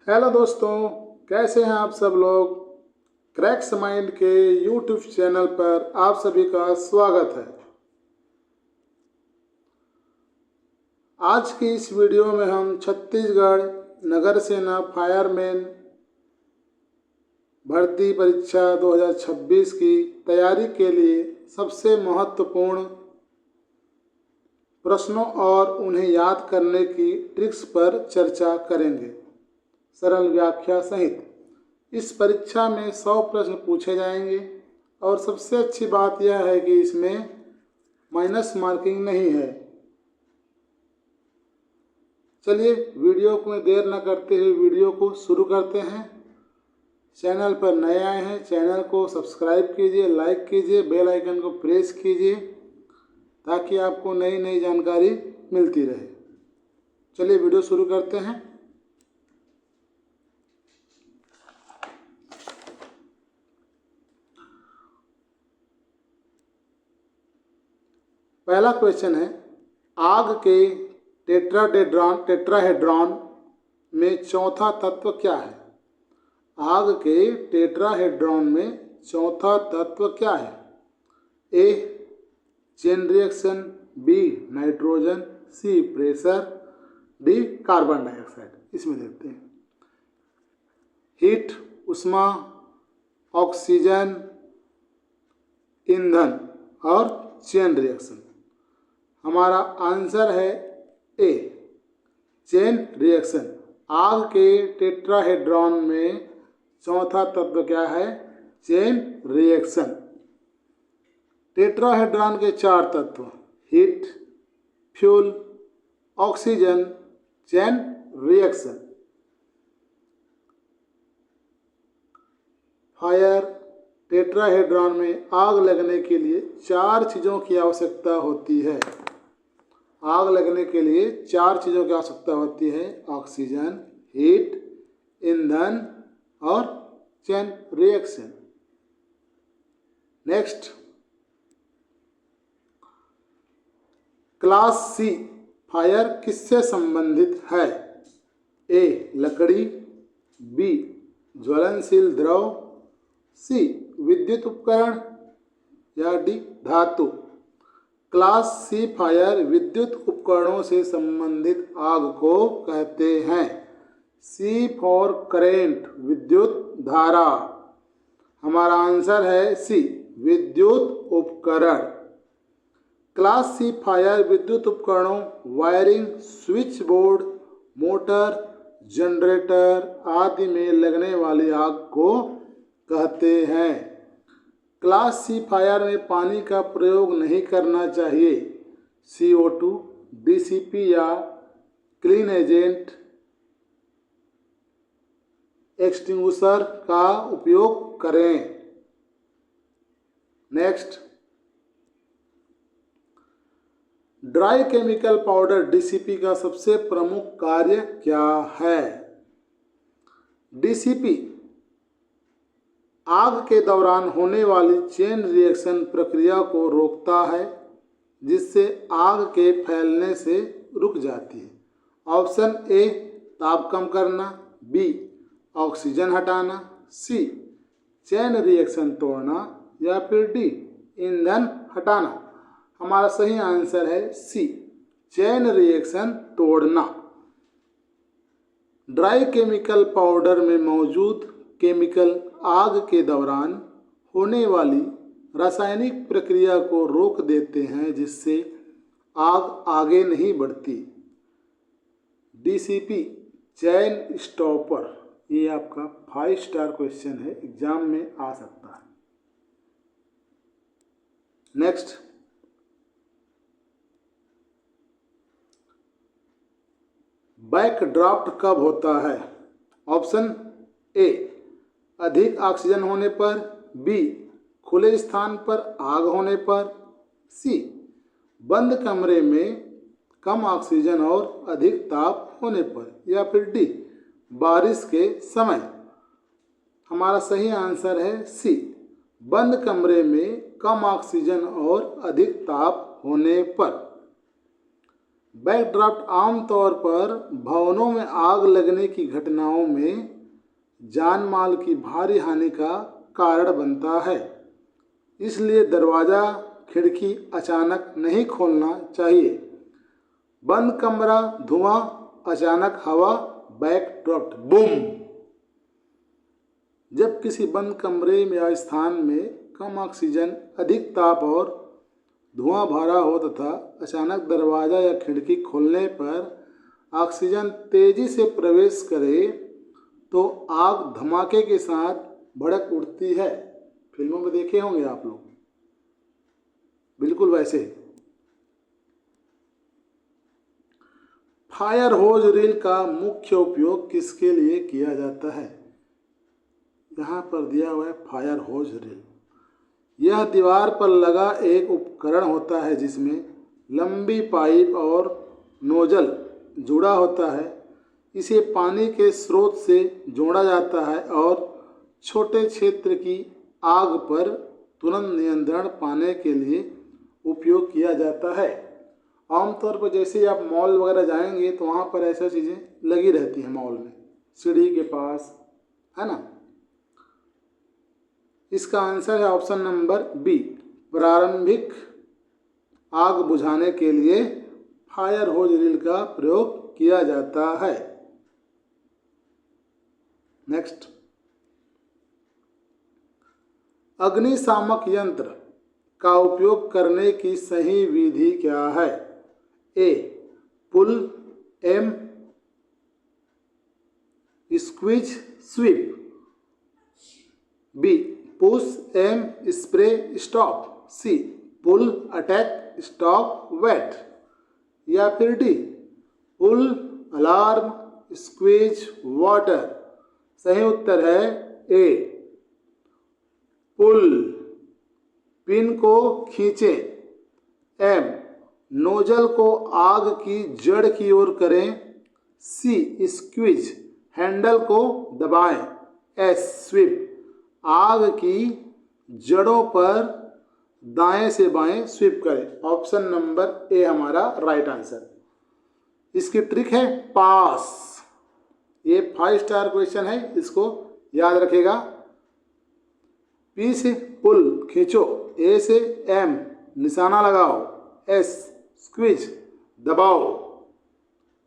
Hello दोस्तों, कैसे हैं आप सब लोग। क्रैक्स माइंड के यूट्यूब चैनल पर आप सभी का स्वागत है। आज की इस वीडियो में हम छत्तीसगढ़ नगर सेना फायरमैन भर्ती परीक्षा 2026 की तैयारी के लिए सबसे महत्वपूर्ण प्रश्नों और उन्हें याद करने की ट्रिक्स पर चर्चा करेंगे, सरल व्याख्या सहित। इस परीक्षा में 100 प्रश्न पूछे जाएंगे और सबसे अच्छी बात यह है कि इसमें माइनस मार्किंग नहीं है। चलिए वीडियो को देर न करते हुए वीडियो को शुरू करते हैं। चैनल पर नए आए हैं, चैनल को सब्सक्राइब कीजिए, लाइक कीजिए, बेल आइकन को प्रेस कीजिए ताकि आपको नई नई जानकारी मिलती रहे। चलिए वीडियो शुरू करते हैं। पहला क्वेश्चन है, आग के टेट्राहेड्रॉन में चौथा तत्व क्या है। आग के टेट्राहेड्रॉन में चौथा तत्व क्या है। ए चेन रिएक्शन, बी नाइट्रोजन, सी प्रेशर, डी कार्बन डाइऑक्साइड। इसमें देखते हैं। हीट उष्मा, ऑक्सीजन, ईंधन और चेन रिएक्शन। हमारा आंसर है ए चेन रिएक्शन। आग के टेट्राहेड्रॉन में चौथा तत्व क्या है, चेन रिएक्शन। टेट्राहेड्रॉन के 4 तत्व heat, fuel, oxygen, chain reaction. Fire tetrahedron में आग लगने के लिए 4 चीज़ों की आवश्यकता होती है। आग लगने के लिए 4 चीज़ों की आवश्यकता होती है, ऑक्सीजन, हीट, ईंधन और chain reaction. Next, class C fire किससे संबंधित है। ए लकड़ी, बी ज्वलनशील द्रव, सी विद्युत उपकरण या डी धातु। क्लास सी फायर विद्युत उपकरणों से संबंधित आग को कहते हैं। सी फॉर करेंट, विद्युत धारा। हमारा आंसर है सी विद्युत उपकरण। क्लास सी फायर विद्युत उपकरणों wiring, switch board, motor, generator आदि में लगने वाली आग को कहते हैं। क्लास सी फायर में पानी का प्रयोग नहीं करना चाहिए। CO2, DCP या क्लीन एजेंट एक्सटिंग्विशर का उपयोग करें। Next, dry chemical powder DCP का सबसे प्रमुख कार्य क्या है। DCP आग के दौरान होने वाली चेन रिएक्शन प्रक्रिया को रोकता है, जिससे आग के फैलने से रुक जाती है। ऑप्शन ए ताप कम करना, बी ऑक्सीजन हटाना, सी चेन रिएक्शन तोड़ना या फिर डी ईंधन हटाना। हमारा सही आंसर है सी चेन रिएक्शन तोड़ना। ड्राई केमिकल पाउडर में मौजूद केमिकल आग के दौरान होने वाली रासायनिक प्रक्रिया को रोक देते हैं, जिससे आग आगे नहीं बढ़ती। DCP चैन स्टॉपर, ये आपका 5 स्टार क्वेश्चन है, एग्जाम में आ सकता है। नेक्स्ट, बैक ड्राफ्ट कब होता है। ऑप्शन ए अधिक ऑक्सीजन होने पर, बी खुले स्थान पर आग होने पर, सी बंद कमरे में कम ऑक्सीजन और अधिक ताप होने पर, या फिर डी बारिश के समय। हमारा सही आंसर है सी बंद कमरे में कम ऑक्सीजन और अधिक ताप होने पर। बैकड्राफ्ट आमतौर पर भवनों में आग लगने की घटनाओं में जान माल की भारी हानि का कारण बनता है, इसलिए दरवाज़ा खिड़की अचानक नहीं खोलना चाहिए। बंद कमरा, धुआं, अचानक हवा, बैकड्राफ्ट बूम। जब किसी बंद कमरे में या स्थान में कम ऑक्सीजन, अधिक ताप और धुआं भरा हो तथा अचानक दरवाज़ा या खिड़की खोलने पर ऑक्सीजन तेज़ी से प्रवेश करे तो आग धमाके के साथ भड़क उठती है। फिल्मों में देखे होंगे आप लोग, बिल्कुल वैसे। फायर होज रील का मुख्य उपयोग किसके लिए किया जाता है? यहाँ पर दिया हुआ है फायर होज रील। यह दीवार पर लगा एक उपकरण होता है जिसमें लंबी पाइप और नोजल जुड़ा होता है। इसे पानी के स्रोत से जोड़ा जाता है और छोटे क्षेत्र की आग पर तुरंत नियंत्रण पाने के लिए उपयोग किया जाता है। आमतौर पर जैसे आप मॉल वगैरह जाएंगे तो वहाँ पर ऐसा चीज़ें लगी रहती हैं मॉल में, सीढ़ी के पास, है ना। इसका आंसर है ऑप्शन नंबर बी। प्रारंभिक आग बुझाने के लिए फायर होज रील का प्रयोग किया जाता है। नेक्स्ट, अग्निशामक यंत्र का उपयोग करने की सही विधि क्या है? A, pull, aim, squeeze, sweep, B, push, aim, spray, stop, C, pull, attack, stop, wait, या फिर D, pull, alarm, squeeze, water. सही उत्तर है ए, पुल, पिन को खींचें, एम, नोजल को आग की जड़ की ओर करें, सी, स्क्वीज, हैंडल को दबाएं, एस, स्वीप, आग की जड़ों पर दाएं से बाएं स्वीप करें। ऑप्शन नंबर ए हमारा राइट आंसर। इसकी ट्रिक है पास। ये 5 स्टार क्वेश्चन है, इसको याद रखेगा। पी से पुल खींचो, ए से एम निशाना लगाओ, एस स्क्वीज दबाओ,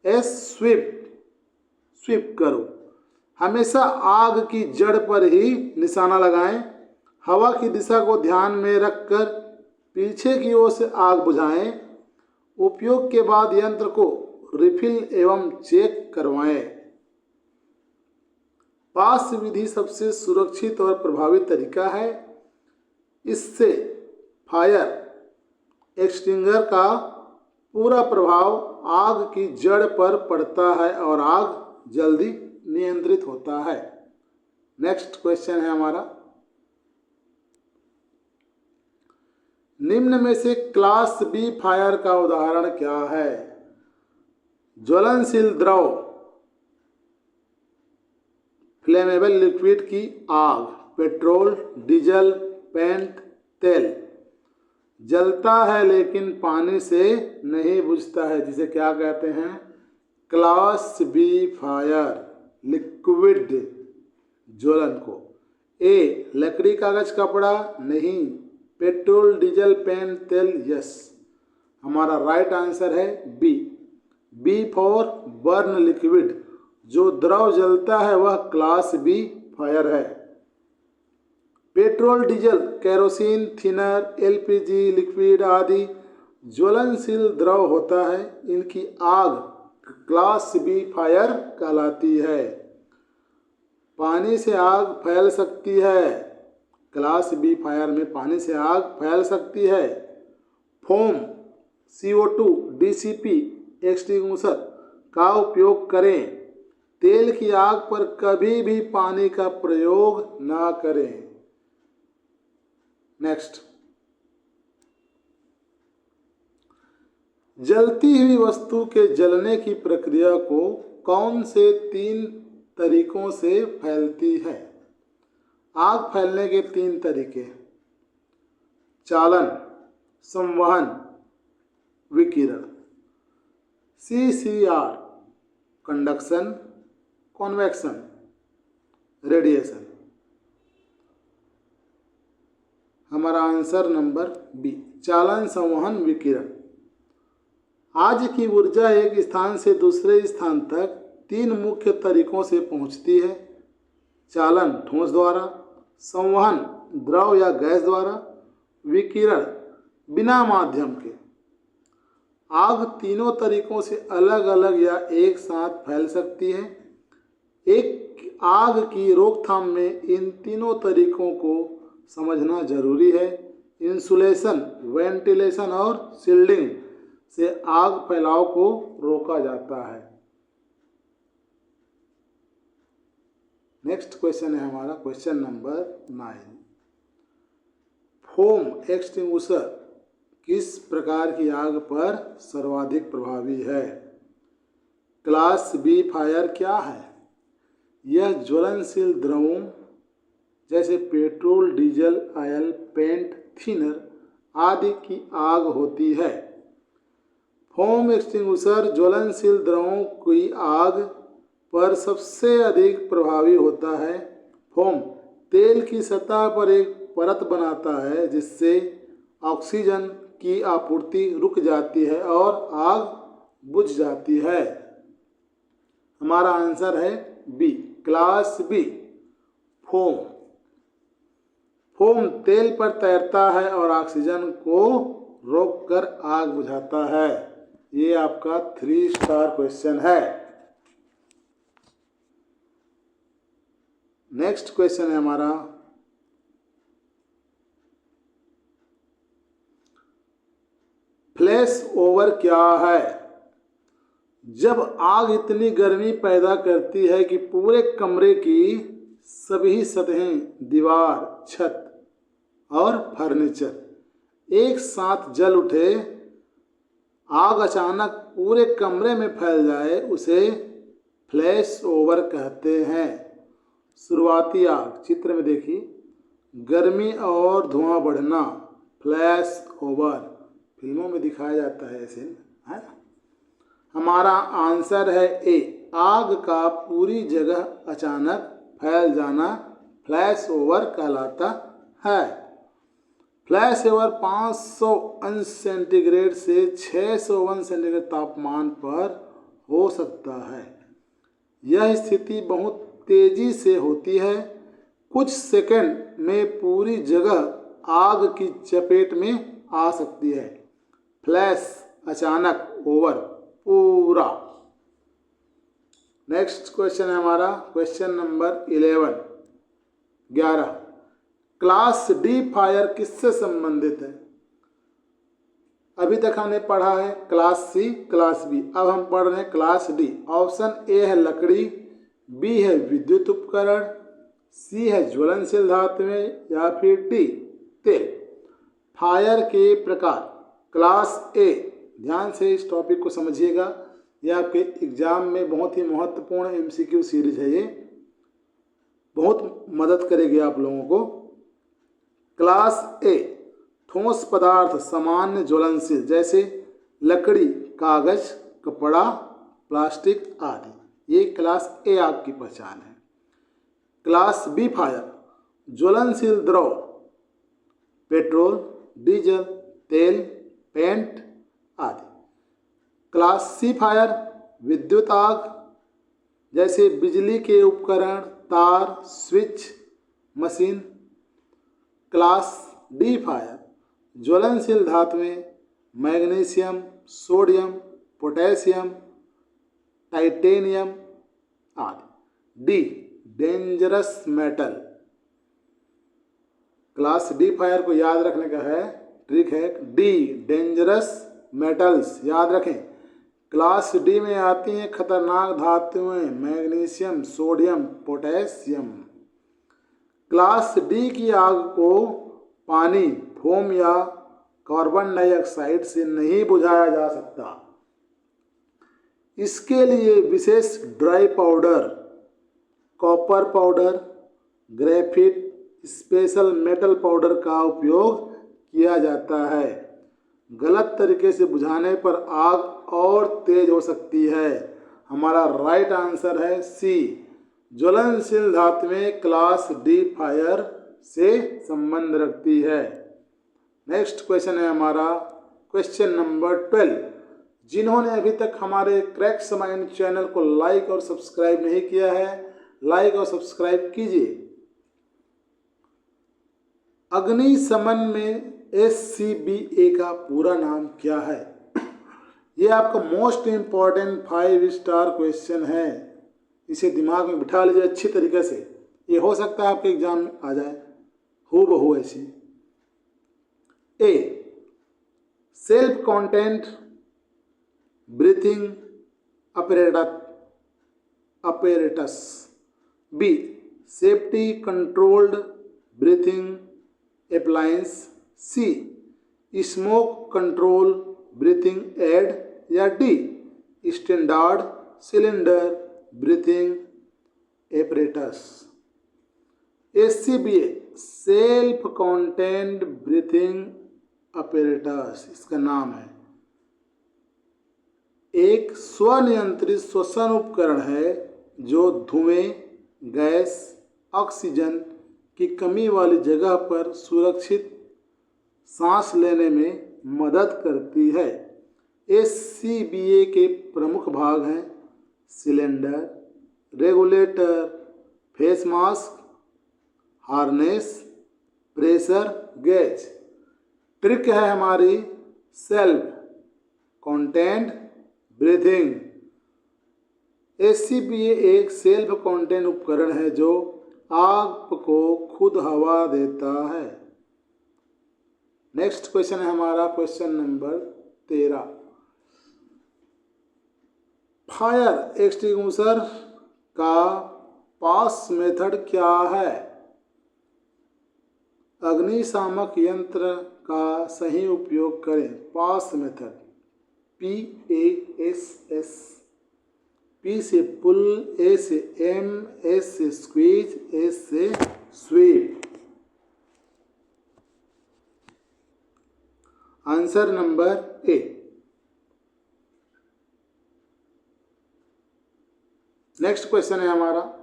एस स्वीप स्वीप करो। हमेशा आग की जड़ पर ही निशाना लगाएं। हवा की दिशा को ध्यान में रखकर पीछे की ओर से आग बुझाएं। उपयोग के बाद यंत्र को रिफिल एवं चेक करवाएं। पास विधि सबसे सुरक्षित और प्रभावी तरीका है। इससे फायर एक्सटिंगर का पूरा प्रभाव आग की जड़ पर पड़ता है और आग जल्दी नियंत्रित होता है। नेक्स्ट क्वेश्चन है हमारा, निम्न में से क्लास बी फायर का उदाहरण क्या है? ज्वलनशील द्रव, फ्लेमेबल लिक्विड की आग, पेट्रोल, डीजल, पेंट, तेल। जलता है लेकिन पानी से नहीं बुझता है, जिसे क्या कहते हैं? क्लास बी फायर, लिक्विड ज्वलन को। ए, लकड़ी, कागज, कपड़ा, नहीं। पेट्रोल, डीजल, पेन, तेल, यस। हमारा राइट आंसर है B. B for burn liquid. जो द्रव जलता है वह क्लास बी फायर है। Petrol, diesel, kerosene, thinner, LPG, liquid आदि ज्वलनशील द्रव होता है। इनकी आग क्लास बी फायर कहलाती है। पानी से आग फैल सकती है। क्लास बी फायर में पानी से आग फैल सकती है। फोम, CO2, DCP एक्सटिंग्विशर का उपयोग करें। तेल की आग पर कभी भी पानी का प्रयोग ना करें। नेक्स्ट, जलती हुई वस्तु के जलने की प्रक्रिया को कौन से 3 तरीकों से फैलती है? आग फैलने के 3 तरीके: चालन, संवहन, विकिरण। CCR conduction, convection, radiation. हमारा आंसर नंबर बी, चालन, संवहन, विकिरण। आज की ऊर्जा एक स्थान से दूसरे स्थान तक 3 मुख्य तरीकों से पहुंचती है। चालन ठोस द्वारा, संवहन द्रव या गैस द्वारा, विकिरण बिना माध्यम के। आग तीनों तरीकों से अलग अलग या एक साथ फैल सकती है। एक आग की रोकथाम में इन तीनों तरीकों को समझना जरूरी है। इंसुलेशन, वेंटिलेशन और शील्डिंग से आग फैलाव को रोका जाता है। नेक्स्ट क्वेश्चन है हमारा क्वेश्चन नंबर 9। फोम एक्सटिंग्विशर किस प्रकार की आग पर सर्वाधिक प्रभावी है? क्लास बी फायर क्या है? यह ज्वलनशील द्रवों जैसे petrol, diesel, oil, paint, thinner आदि की आग होती है। फोम एक्सटिंग्विशर ज्वलनशील द्रवों की आग पर सबसे अधिक प्रभावी होता है। फोम तेल की सतह पर एक परत बनाता है जिससे ऑक्सीजन की आपूर्ति रुक जाती है और आग बुझ जाती है। हमारा आंसर है B, class B, foam. Foam तेल पर तैरता है और ऑक्सीजन को रोककर आग बुझाता है। ये आपका 3 स्टार क्वेश्चन है। नेक्स्ट क्वेश्चन है हमारा फ्लैश ओवर क्या है? जब आग इतनी गर्मी पैदा करती है कि पूरे कमरे की सभी सतहें, दीवार, छत और फर्नीचर एक साथ जल उठे, आग अचानक पूरे कमरे में फैल जाए, उसे फ्लैश ओवर कहते हैं। शुरुआती आग, चित्र में देखिए, गर्मी और धुआं बढ़ना, फ्लैश ओवर, फिल्मों में दिखाया जाता है ऐसे, है। हमारा आंसर है ए, आग का पूरी जगह अचानक फैल जाना फ्लैश ओवर कहलाता है। फ्लैश ओवर 500 अंश सेंटीग्रेड से 600 अंश सेंटीग्रेड तापमान पर हो सकता है। यह स्थिति बहुत तेजी से होती है। कुछ सेकंड में पूरी जगह आग की चपेट में आ सकती है। फ्लैश अचानक, ओवर पूरा। नेक्स्ट क्वेश्चन है हमारा question number 11। Class D fire किससे संबंधित है? अभी तक हमने पढ़ा है क्लास सी, क्लास बी, अब हम पढ़ रहे हैं क्लास डी। ऑप्शन ए है लकड़ी, बी है विद्युत उपकरण, सी है ज्वलनशील धातुएं या फिर डी तेल। फायर के प्रकार। क्लास ए, ध्यान से इस टॉपिक को समझिएगा, यह आपके एग्जाम में बहुत ही महत्वपूर्ण एमसीक्यू सीरीज है। ये बहुत मदद करेगी आप लोगों को। क्लास ए, ठोस पदार्थ सामान्य ज्वलनशील जैसे लकड़ी, कागज, कपड़ा, प्लास्टिक आदि, ये क्लास ए आग की पहचान है। क्लास बी फायर, ज्वलनशील द्रव, पेट्रोल, डीजल, तेल, पेंट आदि। क्लास सी फायर, विद्युत आग जैसे बिजली के उपकरण, तार, switch, machine. Class D fire, ज्वलनशील धातुएं, मैग्नीशियम, सोडियम, पोटेशियम, टाइटेनियम आदि। D dangerous metal. Class D fire को याद रखने का है, ट्रिक है, डी डेंजरस मेटल्स याद रखें। क्लास डी में आती हैं खतरनाक धातुएं, magnesium, sodium, potassium. Class D की आग को पानी, फोम या कार्बन डाइऑक्साइड से नहीं बुझाया जा सकता। इसके लिए विशेष dry powder, copper powder, graphite, special metal powder का उपयोग किया जाता है। गलत तरीके से बुझाने पर आग और तेज हो सकती है। हमारा राइट आंसर है सी, ज्वलनशील धातुएं क्लास डी फायर से संबंध रखती है। नेक्स्ट क्वेश्चन है हमारा क्वेश्चन नंबर 12। जिन्होंने अभी तक हमारे क्रैक्स माइंड चैनल को लाइक और सब्सक्राइब नहीं किया है, लाइक और सब्सक्राइब कीजिए। अग्निशमन में SCBA का पूरा नाम क्या है? ये आपका मोस्ट इम्पॉर्टेंट 5 स्टार क्वेश्चन है। इसे दिमाग में बिठा लीजिए अच्छी तरीके से, ये हो सकता है आपके एग्जाम में आ जाए हूबहू ऐसी। A, self content breathing apparatus। B, safety controlled breathing appliance. C, smoke control breathing aid. या D, standard cylinder breathing apparatus. SCBA self content breathing apparatus इसका नाम है। एक स्वनियंत्रित श्वसन उपकरण है जो धुएं, गैस, ऑक्सीजन की कमी वाली जगह पर सुरक्षित सांस लेने में मदद करती है। SCBA के प्रमुख भाग हैं cylinder, regulator, face mask, harness, pressure gauge. Trick है हमारी सेल्फ कॉन्टेंट ब्रीथिंग। SCBA एक सेल्फ कॉन्टेंट उपकरण है जो आग को खुद हवा देता है। नेक्स्ट क्वेश्चन है हमारा क्वेश्चन नंबर 13। फायर एक्सटिंग्विशर का पास मेथड क्या है? अग्निशामक यंत्र का सही उपयोग करें। पास मेथड PASS। P से पुल, A से M, S से स्क्वीज, S से sweep. Answer number A. Next question है हमारा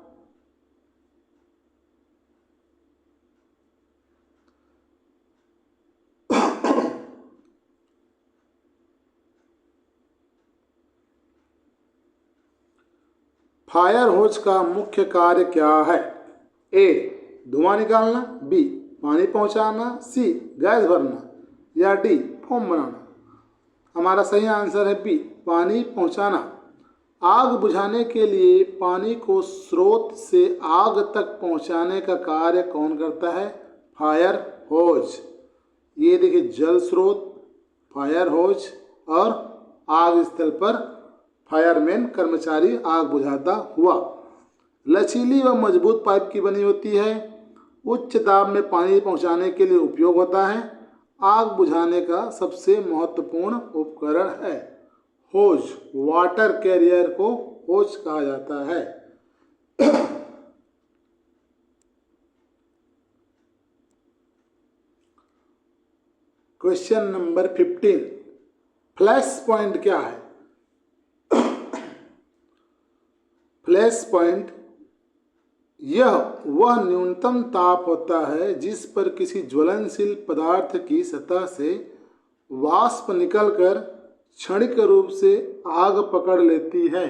फायर होज का मुख्य कार्य क्या है? ए, धुआं निकालना। बी, पानी पहुंचाना। सी, गैस भरना। या डी, फोम बनाना। हमारा सही आंसर है बी, पानी पहुंचाना। आग बुझाने के लिए पानी को स्रोत से आग तक पहुंचाने का कार्य कौन करता है? Fire hose. ये देखिए जल स्रोत, फायर होज और आग स्थल पर फायरमैन कर्मचारी आग बुझाता हुआ। लचीली व मजबूत पाइप की बनी होती है। उच्च दाब में पानी पहुंचाने के लिए उपयोग होता है। आग बुझाने का सबसे महत्वपूर्ण उपकरण है। होज, वाटर कैरियर को होज कहा जाता है। Question number 15। फ्लैश पॉइंट क्या है? फ्लैश पॉइंट यह वह न्यूनतम ताप होता है जिस पर किसी ज्वलनशील पदार्थ की सतह से वाष्प निकलकर क्षणिक रूप से आग पकड़ लेती है।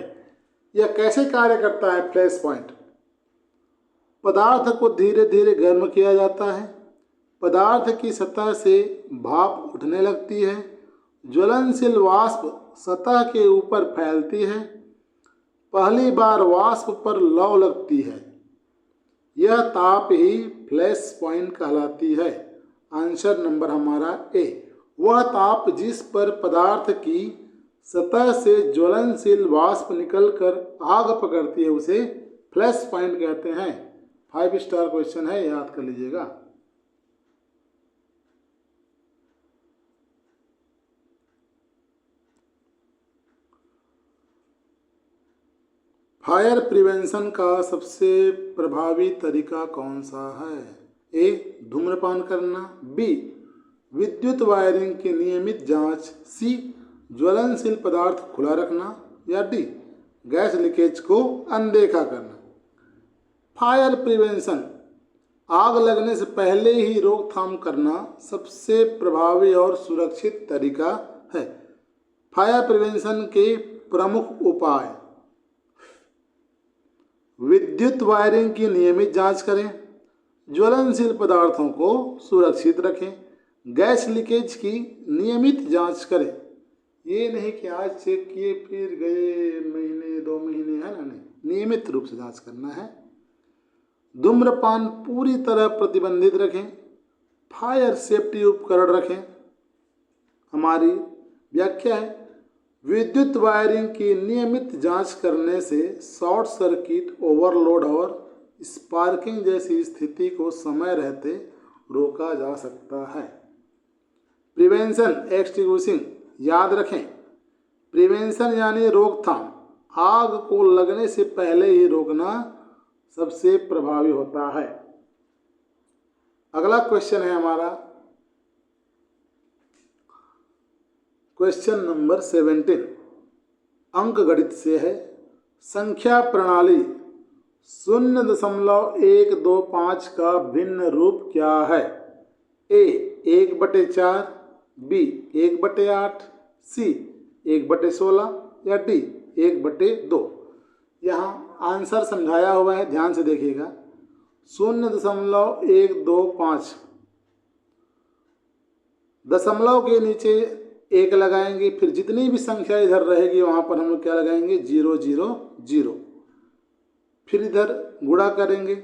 यह कैसे कार्य करता है? फ्लैश पॉइंट, पदार्थ को धीरे धीरे गर्म किया जाता है। पदार्थ की सतह से भाप उठने लगती है। ज्वलनशील वाष्प सतह के ऊपर फैलती है। पहली बार वाष्प पर लौ लगती है। यह ताप ही फ्लैश पॉइंट कहलाती है। आंसर नंबर हमारा ए। वह ताप जिस पर पदार्थ की सतह से ज्वलनशील वाष्प निकलकर आग पकड़ती है उसे फ्लैश पॉइंट कहते हैं। 5 स्टार क्वेश्चन है, याद कर लीजिएगा। फायर प्रिवेंशन का सबसे प्रभावी तरीका कौन सा है? ए, धूम्रपान करना। बी, विद्युत वायरिंग की नियमित जांच, सी ज्वलनशील पदार्थ खुला रखना, या डी गैस लीकेज को अनदेखा करना। फायर प्रिवेंशन, आग लगने से पहले ही रोकथाम करना सबसे प्रभावी और सुरक्षित तरीका है। फायर प्रिवेंशन के प्रमुख उपाय: विद्युत वायरिंग की नियमित जांच करें, ज्वलनशील पदार्थों को सुरक्षित रखें, गैस लीकेज की नियमित जांच करें। ये नहीं कि आज चेक किए फिर गए महीने 2 महीने, है ना, नहीं, नियमित रूप से जांच करना है। धूम्रपान पूरी तरह प्रतिबंधित रखें, फायर सेफ्टी उपकरण रखें। हमारी व्याख्या है, विद्युत वायरिंग की नियमित जांच करने से शॉर्ट सर्किट, ओवरलोड और स्पार्किंग जैसी स्थिति को समय रहते रोका जा सकता है। प्रिवेंशन एक्सटिंग्विशिंग, याद रखें, प्रिवेंशन यानी रोकथाम, आग को लगने से पहले ही रोकना सबसे प्रभावी होता है। अगला क्वेश्चन है हमारा क्वेश्चन नंबर 17, अंक गणित से है। संख्या प्रणाली 0.125 का भिन्न रूप क्या है? ए 1/4, बी 1/8, सी 1/16 या डी 1/2। यहाँ आंसर समझाया हुआ है, ध्यान से देखिएगा। 0.125, दशमलव के नीचे 1 लगाएंगे, फिर जितनी भी संख्या इधर रहेगी वहाँ पर हम लोग क्या लगाएंगे? 0 0 0। फिर इधर गुणा करेंगे,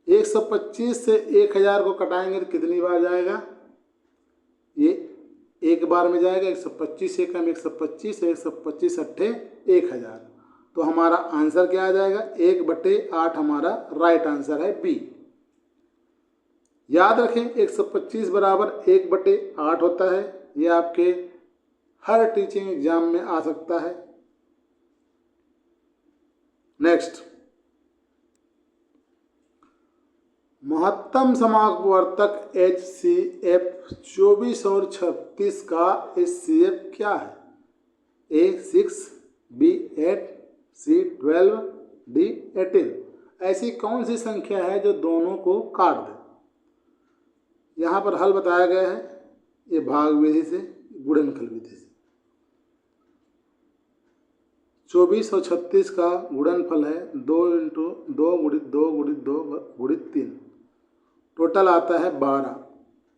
125 से 1000 को कटाएंगे तो कितनी बार जाएगा? ये एक बार में जाएगा। 125 एकम 125, 125 अट्ठे 1000। तो हमारा आंसर क्या आ जाएगा? 1/8 हमारा राइट आंसर है, बी। याद रखें 125 बराबर 1/8 होता है। ये आपके हर टीचिंग एग्जाम में आ सकता है। नेक्स्ट, महत्तम समापवर्तक HCF 24 और 36 का HCF क्या है? A 6, B 8, C 12, D 18। ऐसी कौन सी संख्या है जो दोनों को काट दे? यहाँ पर हल बताया गया है, ये भाग विधि से, गुणनफल विधि से। 24 और 36 का गुणनफल है 2 × 2 × 2 × 2 × 3, टोटल आता है 12।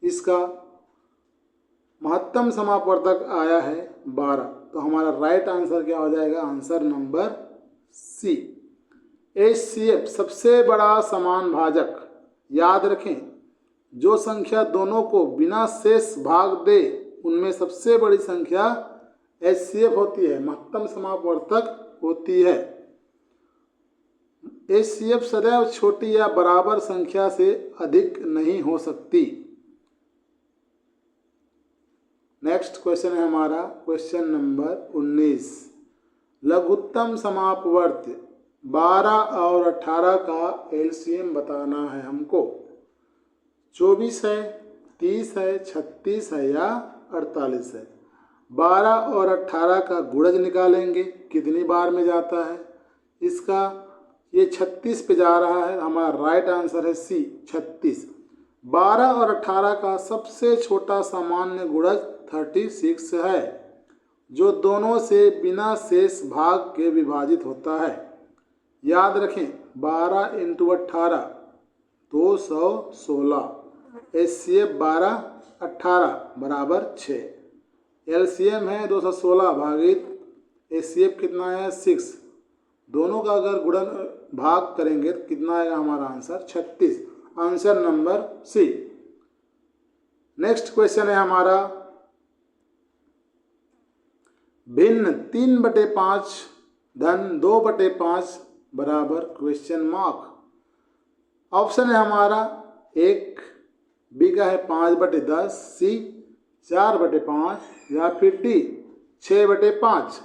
इसका महत्तम समापवर्तक आया है 12। तो हमारा राइट आंसर क्या हो जाएगा? आंसर नंबर सी। HCF सबसे बड़ा समान भाजक। याद रखें, जो संख्या दोनों को बिना शेष भाग दे उनमें सबसे बड़ी संख्या HCF होती है, महत्तम समापवर्तक होती है। HCF सदैव छोटी या बराबर संख्या से अधिक नहीं हो सकती। नेक्स्ट क्वेश्चन है हमारा क्वेश्चन नंबर 19, लघुत्तम समापवर्त 12 और 18 का LCM बताना है हमको। 24 है, 30 है, 36 है या 48 है। 12 और 18 का गुणज निकालेंगे, कितनी बार में जाता है? इसका ये 36 पे जा रहा है, हमारा राइट आंसर है सी 36। 12 और 18 का सबसे छोटा सामान्य गुणज 36 है, जो दोनों से बिना शेष भाग के विभाजित होता है। याद रखें 12 × 18 216, HCF 12 18 बराबर 6। LCM है 216 भागित HCF कितना है? 6। दोनों का अगर गुणन भाग करेंगे तो कितना आएगा हमारा answer? 36। Answer number C. Next question है हमारा भिन्न 3/5 धन 2/5 बराबर क्वेश्चन मार्क। ऑप्शन है हमारा 1, बी का है 5/10, सी 4/5 या फिर डी 6/5।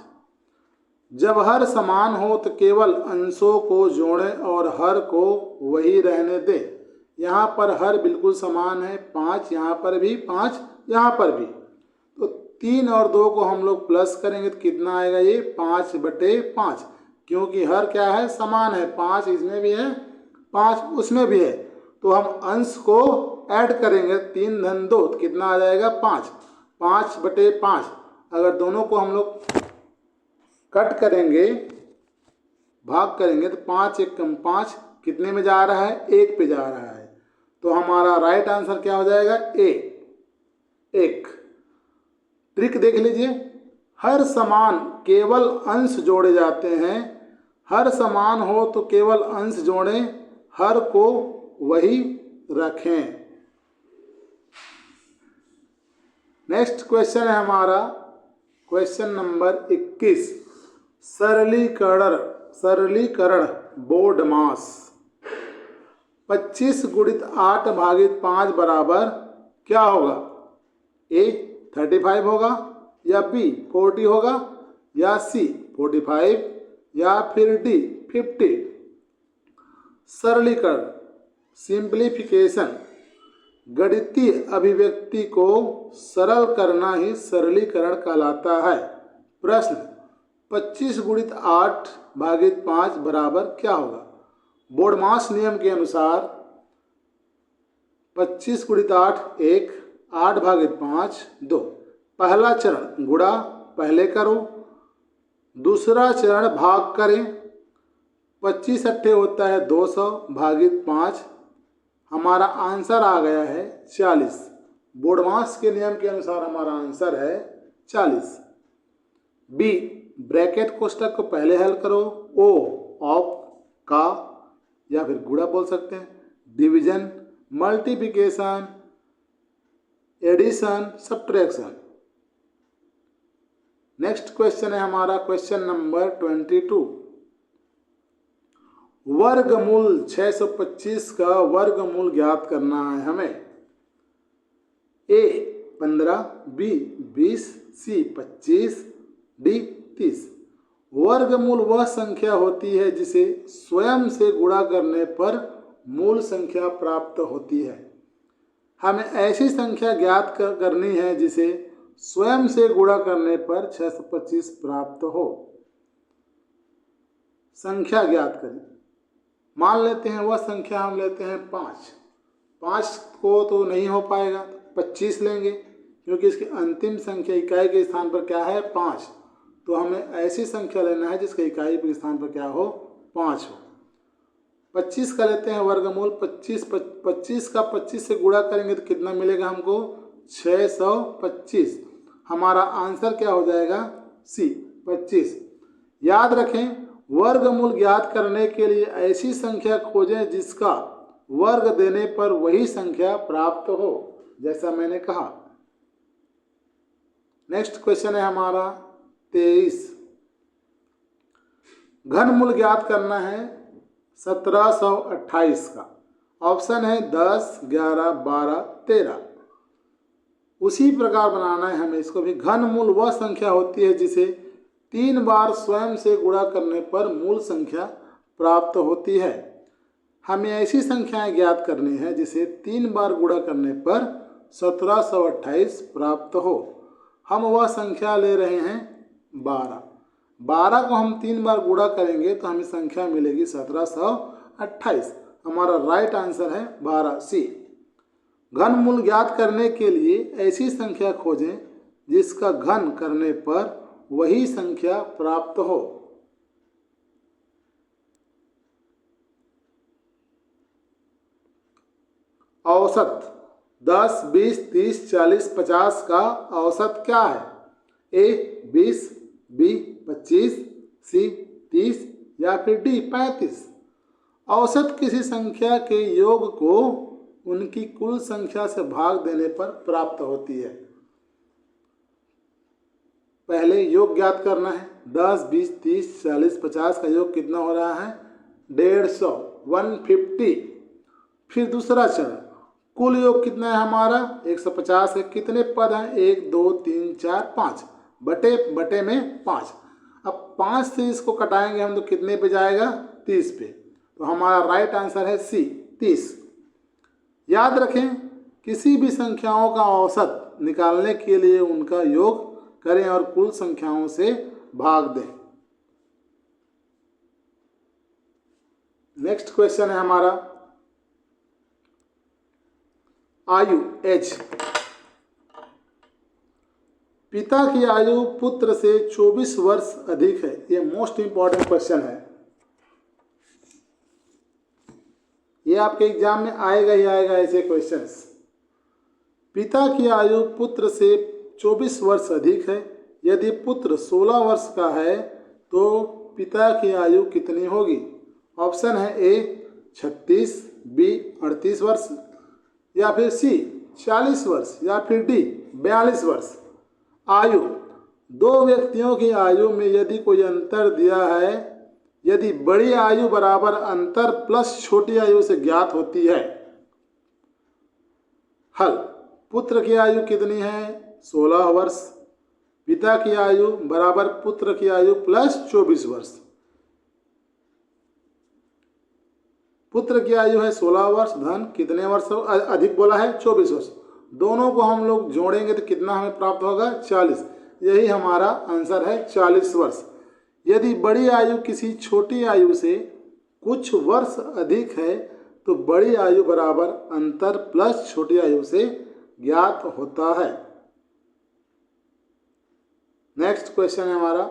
जब हर समान हो तो केवल अंशों को जोड़ें और हर को वही रहने दें। यहाँ पर हर बिल्कुल समान है, 5 यहाँ पर भी, 5 यहाँ पर भी। तो 3 और 2 को हम लोग प्लस करेंगे तो कितना आएगा, ये 5/5, क्योंकि हर क्या है, समान है, 5 इसमें भी है, 5 उसमें भी है। तो हम अंश को ऐड करेंगे, 3 धन 2 तो कितना आ जाएगा, 5, 5/5। अगर दोनों को हम लोग कट करेंगे, भाग करेंगे, तो 5 एक कम 5 कितने में जा रहा है, 1 पे जा रहा है। तो हमारा राइट आंसर क्या हो जाएगा, ए, 1। ट्रिक देख लीजिए, हर समान केवल अंश जोड़े जाते हैं, हर समान हो तो केवल अंश जोड़ें, हर को वही रखें। नेक्स्ट क्वेश्चन है हमारा क्वेश्चन नंबर 21, सरलीकरण बोर्ड मास 25 गुणित 8 भागित 5 बराबर क्या होगा, ए 35 होगा, या बी 40 होगा, या सी 45, या फिर डी 50। सरलीकरण, सिंप्लीफिकेशन, गणितीय अभिव्यक्ति को सरल करना ही सरलीकरण कहलाता है। प्रश्न, 25 गुणित 8 भागित 5 बराबर क्या होगा। बोर्डमास नियम के अनुसार 25 गुणित 8 1, 8 भागित 5 2। पहला चरण गुणा पहले करो, दूसरा चरण भाग करें। 25 अट्ठे होता है 200 भागित 5, हमारा आंसर आ गया है 40। बोर्डमास के नियम के अनुसार हमारा आंसर है 40। बी, ब्रैकेट कोष्ठक को पहले हल करो, ओ ऑफ का या फिर गुणा बोल सकते हैं, division, multiplication, addition, subtraction. Next question है हमारा क्वेश्चन नंबर 22, वर्गमूल 625 का वर्गमूल ज्ञात करना है हमें। ए 15, बी 20, सी 25, डी 30। वर्गमूल वह संख्या होती है जिसे स्वयं से गुणा करने पर मूल संख्या प्राप्त होती है। हमें ऐसी संख्या ज्ञात करनी है जिसे स्वयं से गुणा करने पर 625 प्राप्त हो। संख्या ज्ञात करें। मान लेते हैं वह संख्या हम लेते हैं 5। 5 को तो नहीं हो पाएगा, 25 लेंगे, क्योंकि इसकी अंतिम संख्या इकाई के स्थान पर क्या है, 5। तो हमें ऐसी संख्या लेना है जिसके इकाई के स्थान पर क्या हो, 5 हो। 25 का लेते हैं वर्गमूल। 25 का 25 से गुणा करेंगे तो कितना मिलेगा हमको, 625। हमारा आंसर क्या हो जाएगा, सी 25। याद रखें, वर्गमूल ज्ञात करने के लिए ऐसी संख्या खोजें जिसका वर्ग देने पर वही संख्या प्राप्त हो, जैसा मैंने कहा। नेक्स्ट क्वेश्चन है हमारा 23, घनमूल ज्ञात करना है 1728 का। ऑप्शन है 10, 11, 12, 13। उसी प्रकार बनाना है हमें इसको भी। घनमूल वह संख्या होती है जिसे 3 बार स्वयं से गुणा करने पर मूल संख्या प्राप्त होती है। हमें ऐसी संख्याएं ज्ञात करनी है जिसे 3 बार गुणा करने पर 1728 प्राप्त हो। हम वह संख्या ले रहे हैं 12। 12 को हम 3 बार गुणा करेंगे तो हमें संख्या मिलेगी 1728। हमारा राइट आंसर है 12 सी। घनमूल ज्ञात करने के लिए ऐसी संख्या खोजें जिसका घन करने पर वही संख्या प्राप्त हो। औसत 10, 20, 30, 40, 50 का औसत क्या है। ए 20, बी 25, सी 30 या फिर डी 35। औसत किसी संख्या के योग को उनकी कुल संख्या से भाग देने पर प्राप्त होती है। पहले योग ज्ञात करना है। 10, 20, 30, 40, 50 का योग कितना हो रहा है, 150, 150। फिर दूसरा चरण, कुल योग कितना है हमारा, 150 है। कितने पद हैं, 1, 2, 3, 4, 5, बटे में 5। अब 5 से इसको कटाएंगे हम तो कितने पे जाएगा, 30 पे। तो हमारा राइट आंसर है सी 30। याद रखें, किसी भी संख्याओं का औसत निकालने के लिए उनका योग करें और कुल संख्याओं से भाग दें। नेक्स्ट क्वेश्चन है हमारा आयु, एज। पिता की आयु पुत्र से 24 वर्ष अधिक है। ये मोस्ट इंपॉर्टेंट क्वेश्चन है, ये आपके एग्जाम में आएगा ही आएगा ऐसे क्वेश्चंस। पिता की आयु पुत्र से 24 वर्ष अधिक है। यदि पुत्र 16 वर्ष का है तो पिता की आयु कितनी होगी? ऑप्शन है ए 36, बी 38 वर्ष, या फिर सी 40 वर्ष, या फिर डी 42 वर्ष। आयु, दो व्यक्तियों की आयु में यदि कोई अंतर दिया है, यदि बड़ी आयु बराबर अंतर प्लस छोटी आयु से ज्ञात होती है। हल, पुत्र की आयु कितनी है? 16 वर्ष। पिता की आयु बराबर पुत्र की आयु प्लस 24 वर्ष। पुत्र की आयु है 16 वर्ष, धन कितने वर्ष अधिक बोला है? 24 वर्ष। दोनों को हम लोग जोड़ेंगे तो कितना हमें प्राप्त होगा? 40। यही हमारा आंसर है, 40 वर्ष। यदि बड़ी आयु किसी छोटी आयु से कुछ वर्ष अधिक है तो बड़ी आयु बराबर अंतर प्लस छोटी आयु से ज्ञात होता है। नेक्स्ट क्वेश्चन है हमारा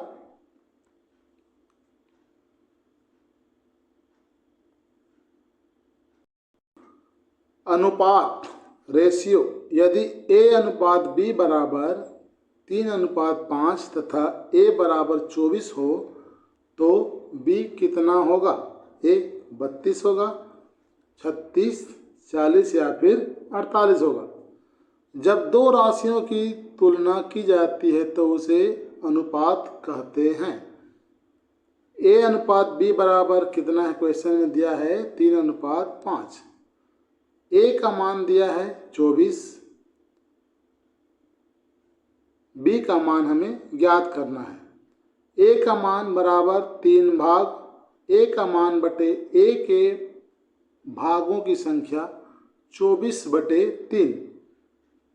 अनुपात, रेशियो। यदि ए अनुपात बी बराबर 3:5 तथा ए बराबर 24 हो तो बी कितना होगा? ए 32 होगा, 36, 40 या फिर 48 होगा। जब दो राशियों की तुलना की जाती है तो उसे अनुपात कहते हैं। ए अनुपात बी बराबर कितना है? क्वेश्चन में दिया है 3:5। ए का मान दिया है 24, बी का मान हमें ज्ञात करना है। ए का मान बराबर 3 भाग ए का मान बटे ए के भागों की संख्या 24/3।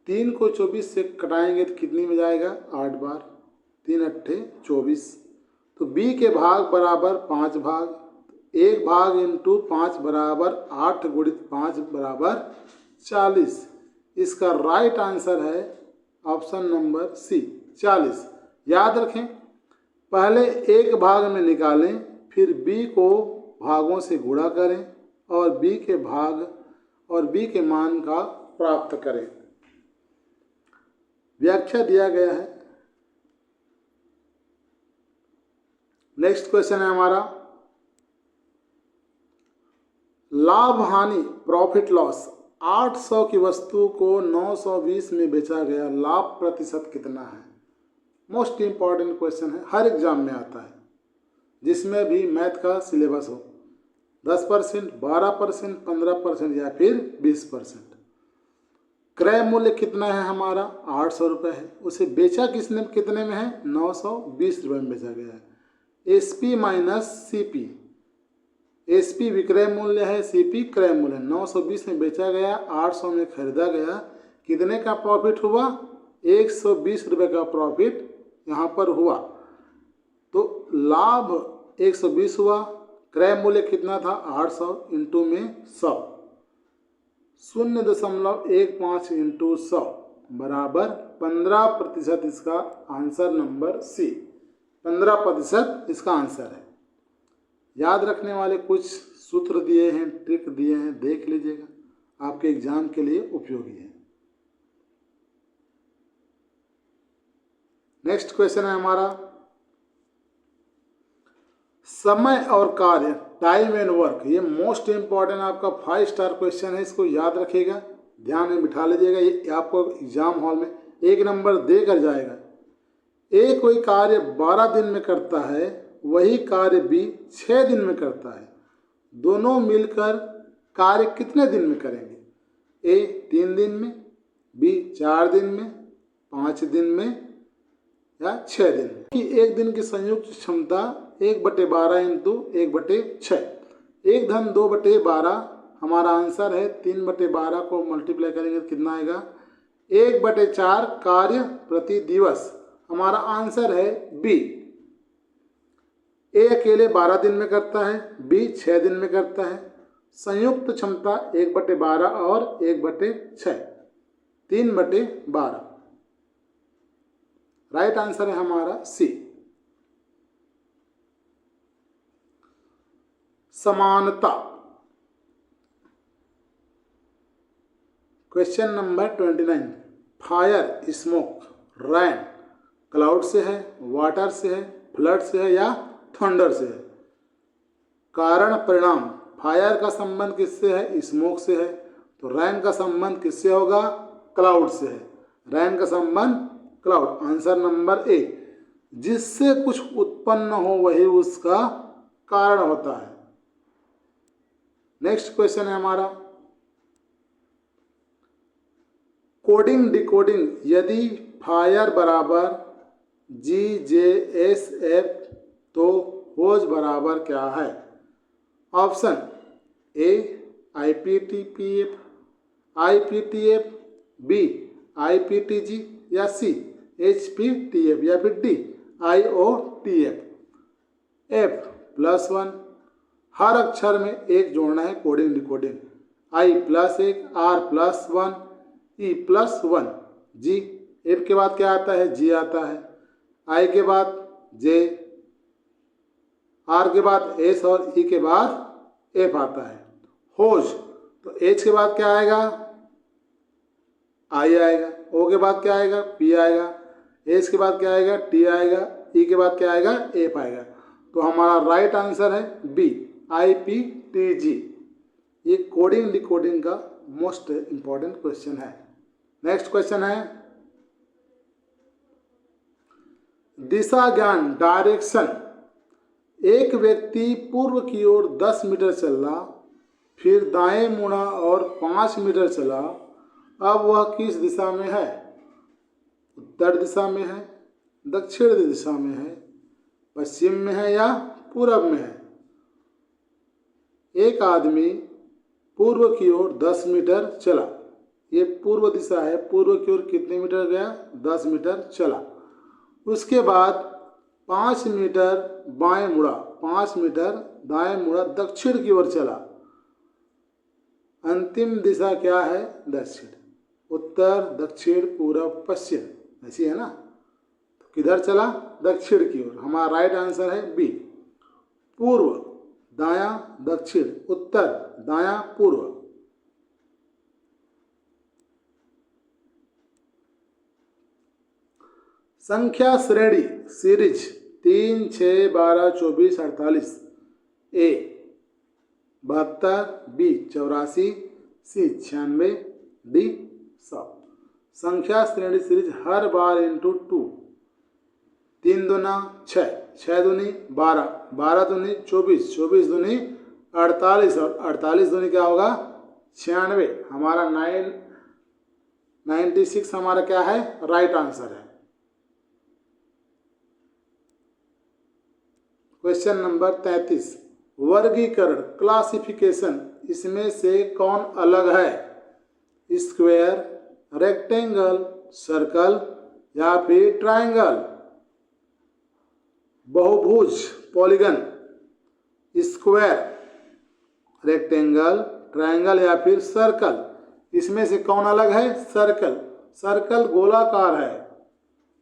3 को 24 से कटाएंगे तो कितनी में जाएगा? 8 बार, 3 अट्ठे 24। तो बी के भाग बराबर 5 भाग, 1 भाग इंटू 5 बराबर 8 गुणित 5 बराबर 40। इसका राइट आंसर है ऑप्शन नंबर सी, 40। याद रखें, पहले एक भाग में निकालें, फिर बी को भागों से गुणा करें और बी के भाग और बी के मान का प्राप्त करें। व्याख्या दिया गया है। नेक्स्ट क्वेश्चन है हमारा लाभ हानि, प्रॉफिट लॉस। 800 की वस्तु को 920 में बेचा गया, लाभ प्रतिशत कितना है? मोस्ट इंपॉर्टेंट क्वेश्चन है, हर एग्जाम में आता है, जिसमें भी मैथ का सिलेबस हो। 10%, 12%, 15% या फिर 20%। क्रय मूल्य कितना है हमारा? 800 रुपये है। उसे बेचा किसने कितने में है? 920 रुपये में बेचा गया है। एसपी माइनस सीपी, एसपी विक्रय मूल्य है, सीपी क्रय मूल्य है। 920 में बेचा गया, 800 में खरीदा गया, कितने का प्रॉफिट हुआ? 120 रुपये का प्रॉफिट यहाँ पर हुआ। तो लाभ 120 हुआ, क्रय मूल्य कितना था? 800 इंटू में 100, 0.15 इंटू 100 बराबर 15%। इसका आंसर नंबर सी, 15% इसका आंसर है। याद रखने वाले कुछ सूत्र दिए हैं, ट्रिक दिए हैं, देख लीजिएगा, आपके एग्जाम के लिए उपयोगी है। नेक्स्ट क्वेश्चन है हमारा समय और कार्य, टाइम एंड वर्क। ये मोस्ट इंपॉर्टेंट आपका 5 स्टार क्वेश्चन है, इसको याद रखिएगा, ध्यान में बिठा लीजिएगा। ये आपको एग्जाम हॉल में 1 नंबर देकर जाएगा। ए कोई कार्य 12 दिन में करता है, वही कार्य बी 6 दिन में करता है। दोनों मिलकर कार्य कितने दिन में करेंगे? ए 3 दिन में, बी 4 दिन में, 5 दिन में या 6 दिन में। कि एक दिन की संयुक्त क्षमता 1/12 इंटू 1/6। 1 धन 2/12 हमारा आंसर है 3/12 को मल्टीप्लाई करेंगे तो कितना आएगा 1/4 कार्य प्रति दिवस। हमारा आंसर है बी। ए अकेले 12 दिन में करता है, बी 6 दिन में करता है। संयुक्त क्षमता 1/12 और 1/6, 3/12। राइट आंसर है हमारा सी। समानता। Question number 29। फायर, स्मोक, रैन क्लाउड से है, वाटर से है, फ्लड से है या थंडर से है। कारण परिणाम, फायर का संबंध किससे है, स्मोक से है, तो रैन का संबंध किससे होगा, क्लाउड से है। रैन का संबंध क्लाउड। आंसर नंबर ए। जिससे कुछ उत्पन्न हो वही उसका कारण होता है। नेक्स्ट क्वेश्चन है हमारा कोडिंग डिकोडिंग। यदि फायर बराबर GJSF तो होज बराबर क्या है। Option A IPTPF, IPTF, B IPTG या सी HPTF या फिर डी IOTF। F+1, हर अक्षर में एक जोड़ना है coding decoding. I+1, R+1, E+1, G। F के बाद क्या आता है, G आता है। I के बाद J, R के बाद S और E के बाद F आता है। होज, तो H के बाद क्या आएगा, I आएगा। O के बाद क्या आएगा, P आएगा। S के बाद क्या आएगा, T आएगा। E के बाद क्या आएगा, F आएगा। तो हमारा राइट आंसर है बी IPTG। ये कोडिंग डिकोडिंग का मोस्ट इंपॉर्टेंट क्वेश्चन है। नेक्स्ट क्वेश्चन है दिशा ज्ञान, डायरेक्शन। एक व्यक्ति पूर्व की ओर 10 मीटर चला, फिर दाएं मुड़ा और 5 मीटर चला। अब वह किस दिशा में है, उत्तर दिशा में है, दक्षिण दिशा में है, पश्चिम में है या पूरब में है। एक आदमी पूर्व की ओर 10 मीटर चला, ये पूर्व दिशा है, पूर्व की ओर कितने मीटर गया, 10 मीटर चला। उसके बाद 5 मीटर बाएं मुड़ा, 5 मीटर दाएं मुड़ा, दक्षिण की ओर चला। अंतिम दिशा क्या है, दक्षिण। उत्तर, दक्षिण, पूरब, पश्चिम, ऐसी है ना। तो किधर चला, दक्षिण की ओर। हमारा राइट आंसर है बी। पूर्व दायां दक्षिण, उत्तर दायां पूर्व। संख्या श्रेणी सीरीज 3, 6, 12, 24, 48। ए 72, बी 84, सी 96, डी 100। संख्या श्रेणी सीरीज हर बार इंटू 2। 3 दूना 6, 6 दूनी 12, 12 दूनी 24, 24 दूनी 48 और 48 दूनी क्या होगा, 96। हमारा 96 हमारा क्या है, राइट आंसर है। Question number 33। वर्गीकरण, क्लासिफिकेशन, इसमें से कौन अलग है, स्क्वायर, रेक्टेंगल, सर्कल या फिर ट्रायंगल। बहुभुज पॉलीगन, स्क्वायर, रेक्टेंगल, ट्रायंगल या फिर सर्कल। इसमें से कौन अलग है, सर्कल। सर्कल गोलाकार है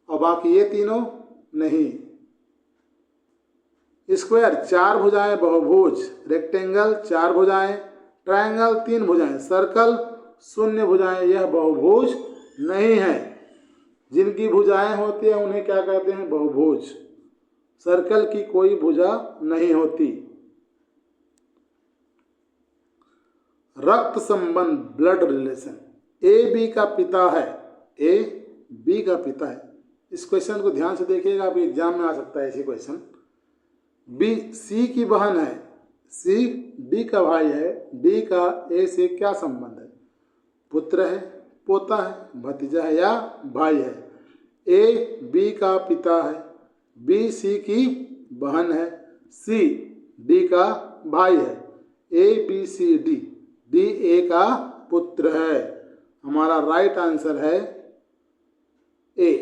और बाकी ये तीनों नहीं। स्क्वायर 4 भुजाएं बहुभुज, रेक्टेंगल 4 भुजाएं, ट्रायंगल 3 भुजाएं, सर्कल 0 भुजाएं, यह बहुभुज नहीं है। जिनकी भुजाएं होती है उन्हें क्या कहते हैं, बहुभुज। सर्कल की कोई भुजा नहीं होती। रक्त संबंध, ब्लड रिलेशन। ए बी का पिता है, ए बी का पिता है। इस क्वेश्चन को ध्यान से देखिएगा, आप एग्जाम में आ सकता है ऐसे क्वेश्चन। बी सी की बहन है, सी डी का भाई है, डी का ए से क्या संबंध है, पुत्र है, पोता है, भतीजा है या भाई है। ए बी का पिता है, बी सी की बहन है, सी डी का भाई है। A B C D D A का पुत्र है। हमारा राइट आंसर है ए,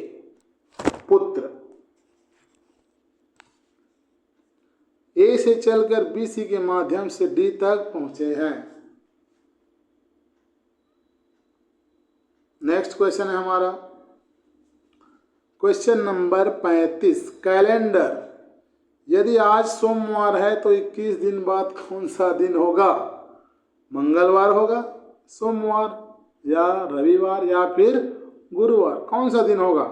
पुत्र। ए से चलकर बी सी के माध्यम से डी तक पहुंचे हैं। नेक्स्ट क्वेश्चन है हमारा क्वेश्चन नंबर 35। कैलेंडर, यदि आज सोमवार है तो 21 दिन बाद कौन सा दिन होगा? मंगलवार होगा, सोमवार या रविवार या फिर गुरुवार, कौन सा दिन होगा?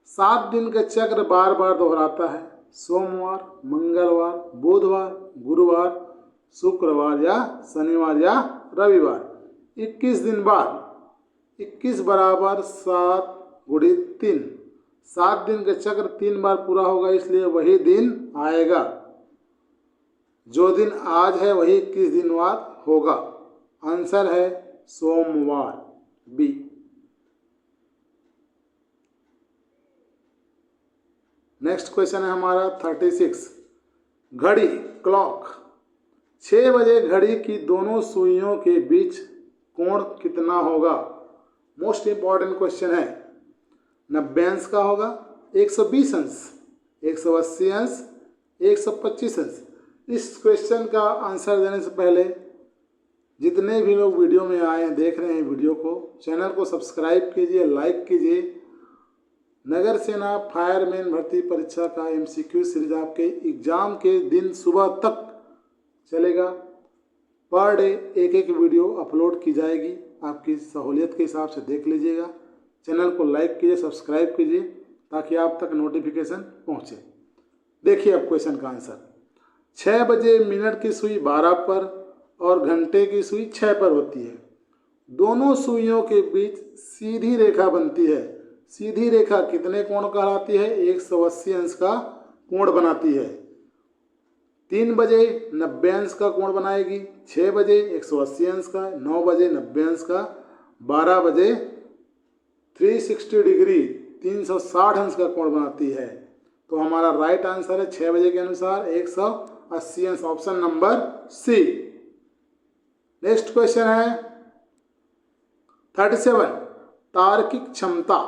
7 दिन का चक्र बार बार दोहराता है, सोमवार, मंगलवार, बुधवार, गुरुवार, शुक्रवार या शनिवार या रविवार। 21 दिन बाद 21 बराबर 7 गुणित 3, 7 दिन का चक्र 3 बार पूरा होगा, इसलिए वही दिन आएगा। जो दिन आज है वही 21 दिन बाद होगा। आंसर है सोमवार, बी। नेक्स्ट क्वेश्चन है हमारा 36। घड़ी, क्लॉक, 6 बजे घड़ी की दोनों सुइयों के बीच कोण कितना होगा? मोस्ट इंपॉर्टेंट क्वेश्चन है। 90 अंश का होगा, 120 अंश, 180 अंश, 125 अंश। इस क्वेश्चन का आंसर देने से पहले जितने भी लोग वीडियो में आए हैं, देख रहे हैं वीडियो को, चैनल को सब्सक्राइब कीजिए, लाइक कीजिए। नगर सेना फायरमैन भर्ती परीक्षा का MCQ सीरीज आपके एग्जाम के दिन सुबह तक चलेगा। पर डे एक एक वीडियो अपलोड की जाएगी, आपकी सहूलियत के हिसाब से देख लीजिएगा। चैनल को लाइक कीजिए, सब्सक्राइब कीजिए ताकि आप तक नोटिफिकेशन पहुंचे। देखिए अब क्वेश्चन का आंसर। 6 बजे मिनट की सुई 12 पर और घंटे की सुई 6 पर होती है। दोनों सुइयों के बीच सीधी रेखा बनती है। सीधी रेखा कितने कोण कहलाती है? 180 अंश का कोण बनाती है। 3 बजे 90 अंश का कोण बनाएगी, 6 बजे 180 अंश का, 9 बजे 90 अंश का, 12 बजे 360 डिग्री 360 अंश का कोण बनाती है। तो हमारा राइट आंसर है 6 बजे के अनुसार 180 अंश, option number C. Next question है 37। तार्किक क्षमता,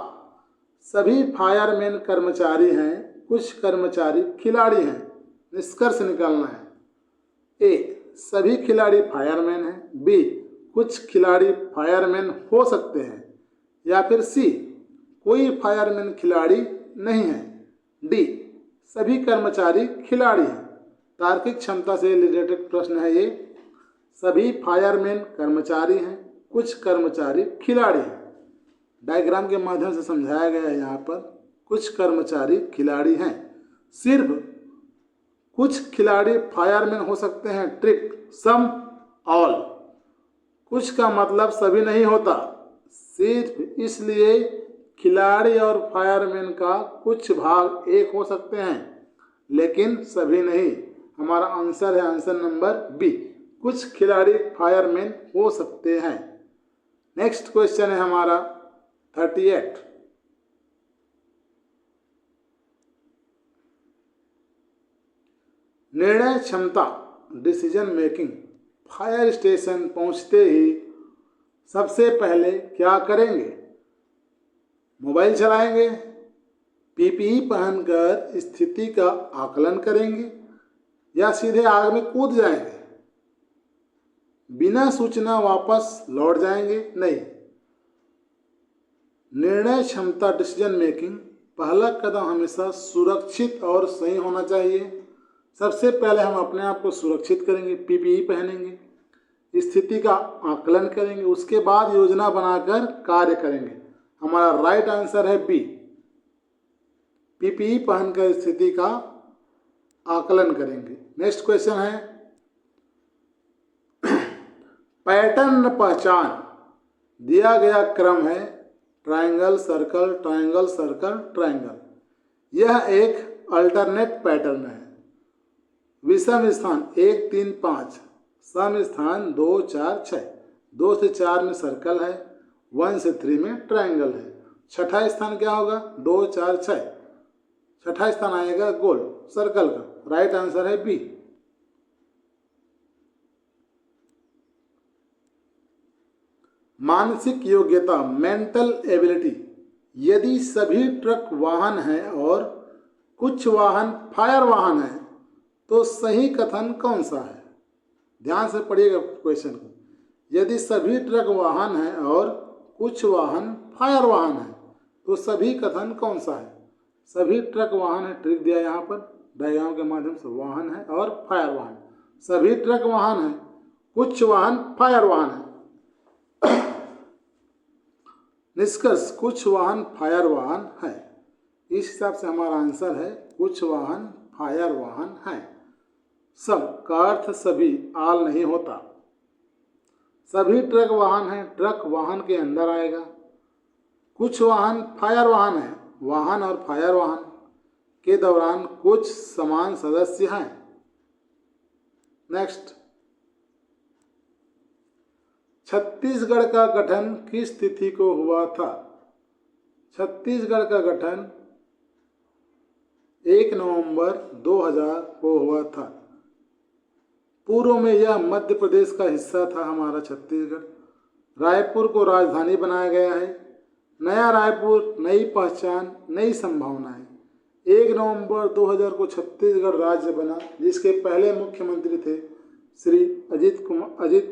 सभी फायरमैन कर्मचारी हैं, कुछ कर्मचारी खिलाड़ी हैं। निष्कर्ष निकालना है। ए, सभी खिलाड़ी फायरमैन हैं। बी, कुछ खिलाड़ी फायरमैन हो सकते हैं। या फिर सी, कोई फायरमैन खिलाड़ी नहीं है। डी, सभी कर्मचारी खिलाड़ी हैं। तार्किक क्षमता से रिलेटेड प्रश्न है ये। सभी फायरमैन कर्मचारी हैं, कुछ कर्मचारी खिलाड़ी हैं। डायग्राम के माध्यम से समझाया गया है। यहाँ पर कुछ कर्मचारी खिलाड़ी हैं। सिर्फ कुछ खिलाड़ी फायरमैन हो सकते हैं। ट्रिक, सम, ऑल। कुछ का मतलब सभी नहीं होता, सिर्फ इसलिए खिलाड़ी और फायरमैन का कुछ भाग एक हो सकते हैं लेकिन सभी नहीं। हमारा आंसर है आंसर नंबर बी, कुछ खिलाड़ी फायरमैन हो सकते हैं। नेक्स्ट क्वेश्चन है हमारा 38। निर्णय क्षमता, डिसीजन मेकिंग। फायर स्टेशन पहुंचते ही सबसे पहले क्या करेंगे? मोबाइल चलाएंगे, PPE पहनकर स्थिति का आकलन करेंगे या सीधे आग में कूद जाएंगे? बिना सूचना वापस लौट जाएंगे? नहीं। निर्णय क्षमता, डिसीजन मेकिंग, पहला कदम हमेशा सुरक्षित और सही होना चाहिए। सबसे पहले हम अपने आप को सुरक्षित करेंगे, PPE पहनेंगे, स्थिति का आकलन करेंगे, उसके बाद योजना बनाकर कार्य करेंगे। हमारा राइट आंसर है बी, PPE पहनकर स्थिति का आकलन करेंगे। नेक्स्ट क्वेश्चन है पैटर्न पहचान। दिया गया क्रम है triangle circle triangle circle triangle. यह एक अल्टरनेट पैटर्न है। विषम स्थान 1 3 5, सम स्थान 2 4 6, 2 से 4 में सर्कल है, 1 से 3 में ट्रायंगल है। छठा स्थान क्या होगा? 2 4 6, छठा स्थान आएगा गोल सर्कल का। राइट आंसर है बी। मानसिक योग्यता मेंटल एबिलिटी, यदि सभी ट्रक वाहन हैं और कुछ वाहन फायर वाहन हैं तो सही कथन कौन सा है? ध्यान से पढ़िएगा क्वेश्चन को। यदि सभी ट्रक वाहन हैं और कुछ वाहन फायर वाहन हैं तो सभी कथन कौन सा है? सभी ट्रक वाहन है, ट्रिक दिया यहाँ पर डायग्राम के माध्यम से, वाहन है और फायर वाहन। सभी ट्रक वाहन है, कुछ वाहन फायर वाहन है। निष्कर्ष, कुछ वाहन फायर वाहन है। इस हिसाब से हमारा आंसर है कुछ वाहन फायर वाहन है। सब का अर्थ सभी, आल नहीं होता। सभी ट्रक वाहन है, ट्रक वाहन के अंदर आएगा। कुछ वाहन फायर वाहन है, वाहन और फायर वाहन के दौरान कुछ समान सदस्य हैं। नेक्स्ट, छत्तीसगढ़ का गठन किस तिथि को हुआ था? छत्तीसगढ़ का गठन 1 नवंबर 2000 को हुआ था। पूर्व में यह मध्य प्रदेश का हिस्सा था हमारा छत्तीसगढ़। रायपुर को राजधानी बनाया गया है। नया रायपुर, नई पहचान, नई संभावनाएं। 1 नवंबर 2000 को छत्तीसगढ़ राज्य बना, जिसके पहले मुख्यमंत्री थे श्री अजित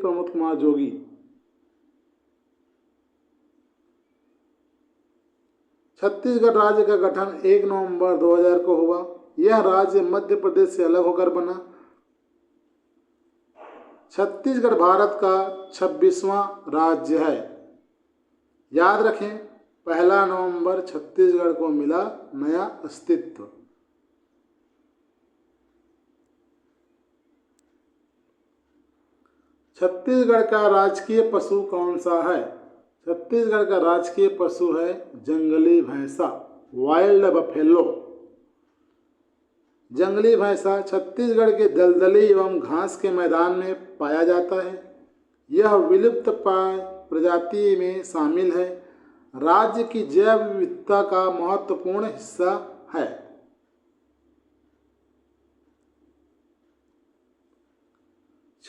प्रमोद कुमार जोगी। छत्तीसगढ़ राज्य का गठन 1 नवंबर 2000 को हुआ। यह राज्य मध्य प्रदेश से अलग होकर बना। छत्तीसगढ़ भारत का 26वां राज्य है। याद रखें, 1 नवंबर छत्तीसगढ़ को मिला नया अस्तित्व। छत्तीसगढ़ का राजकीय पशु कौन सा है? छत्तीसगढ़ का राजकीय पशु है जंगली भैंसा, वाइल्ड बफेलो। जंगली भैंसा छत्तीसगढ़ के दलदली एवं घास के मैदान में पाया जाता है। यह विलुप्त प्रजाति में शामिल है। राज्य की जैव विविधता का महत्वपूर्ण हिस्सा है।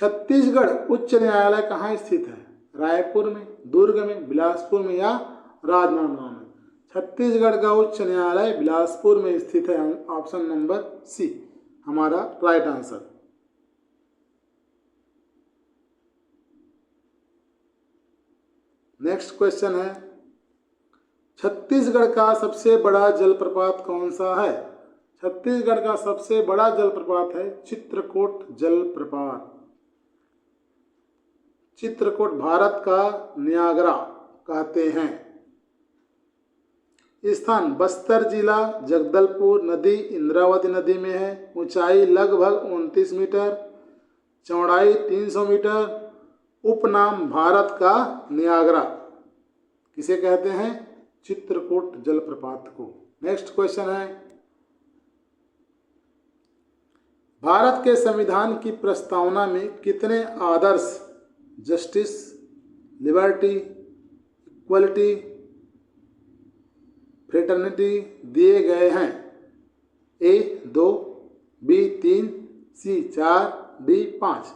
छत्तीसगढ़ उच्च न्यायालय कहाँ स्थित है? रायपुर में, दुर्ग में, बिलासपुर में या राजनांदगांव में? छत्तीसगढ़ का उच्च न्यायालय बिलासपुर में स्थित है। ऑप्शन नंबर सी हमारा राइट आंसर। नेक्स्ट क्वेश्चन है, छत्तीसगढ़ का सबसे बड़ा जलप्रपात कौन सा है? छत्तीसगढ़ का सबसे बड़ा जलप्रपात है चित्रकोट जलप्रपात। चित्रकोट भारत का नियाग्रा कहते हैं। स्थान बस्तर जिला, जगदलपुर नदी इंद्रावती नदी में है। ऊंचाई लगभग 29 मीटर, चौड़ाई 300 मीटर। उपनाम भारत का नियाग्रा। किसे कहते हैं? चित्रकूट जलप्रपात को। नेक्स्ट क्वेश्चन है, भारत के संविधान की प्रस्तावना में कितने आदर्श जस्टिस, लिबर्टी, इक्वलिटी, फ्रेटर्निटी दिए गए हैं? ए 2, बी 3, सी 4, डी 5।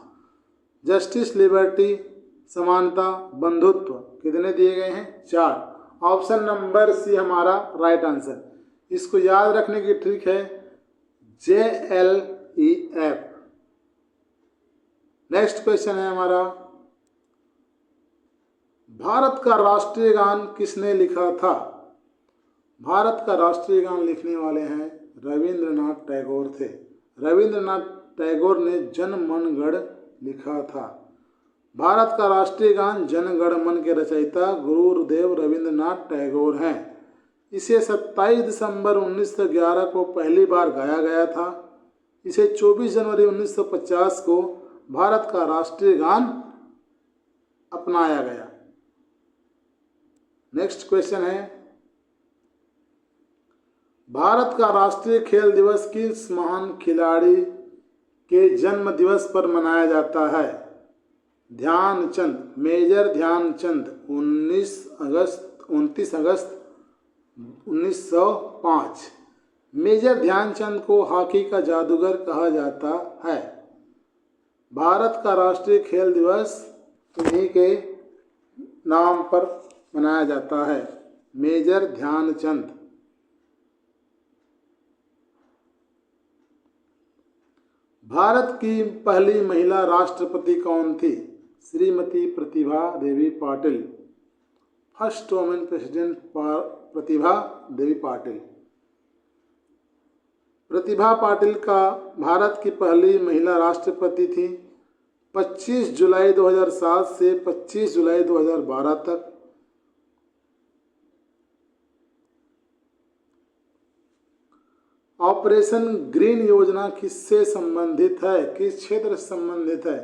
जस्टिस, लिबर्टी, समानता, बंधुत्व कितने दिए गए हैं? 4। ऑप्शन नंबर सी हमारा राइट आंसर। इसको याद रखने की ट्रिक है JLEF। नेक्स्ट क्वेश्चन है हमारा, भारत का राष्ट्रीय गान किसने लिखा था? भारत का राष्ट्रीय गान लिखने वाले हैं रविंद्रनाथ टैगोर थे। रविंद्रनाथ टैगोर ने जन मन गण लिखा था। भारत का राष्ट्रीय गान जन गण मन के रचयिता गुरुदेव रविंद्रनाथ टैगोर हैं। इसे 27 दिसंबर 1911 को पहली बार गाया गया था। इसे 24 जनवरी 1950 को भारत का राष्ट्रीय गान अपनाया गया। नेक्स्ट क्वेश्चन है, भारत का राष्ट्रीय खेल दिवस किस महान खिलाड़ी के जन्म दिवस पर मनाया जाता है? ध्यानचंद, मेजर ध्यानचंद। 29 अगस्त 1905। मेजर ध्यानचंद को हॉकी का जादूगर कहा जाता है। भारत का राष्ट्रीय खेल दिवस इन्हीं के नाम पर मनाया जाता है? मेजर ध्यानचंद। भारत की पहली महिला राष्ट्रपति कौन थी? Shrimati Pratibha Devi Patil. First women president Pratibha Devi Patil. Pratibha Patil का भारत की पहली महिला राष्ट्रपति थी। 25 जुलाई 2007 से 25 जुलाई 2012 तक। ऑपरेशन ग्रीन योजना किससे संबंधित है? किस क्षेत्र से संबंधित है?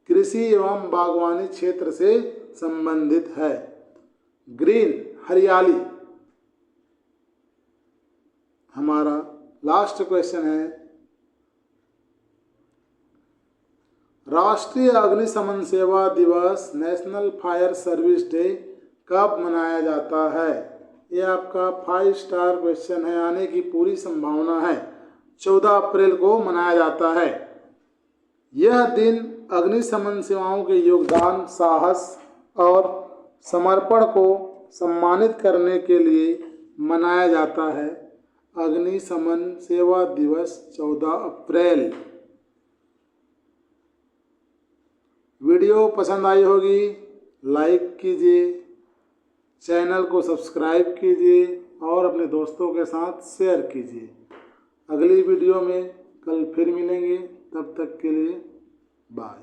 कृषि एवं बागवानी क्षेत्र से संबंधित है। ग्रीन हरियाली। हमारा लास्ट क्वेश्चन है, राष्ट्रीय अग्निशमन सेवा दिवस नेशनल फायर सर्विस डे कब मनाया जाता है? ये आपका 5 स्टार क्वेश्चन है, आने की पूरी संभावना है। 14 अप्रैल को मनाया जाता है। यह दिन अग्निशमन सेवाओं के योगदान, साहस और समर्पण को सम्मानित करने के लिए मनाया जाता है। अग्निशमन सेवा दिवस 14 अप्रैल। वीडियो पसंद आई होगी, लाइक कीजिए, चैनल को सब्सक्राइब कीजिए और अपने दोस्तों के साथ शेयर कीजिए। अगली वीडियो में कल फिर मिलेंगे, तब तक के लिए बाय।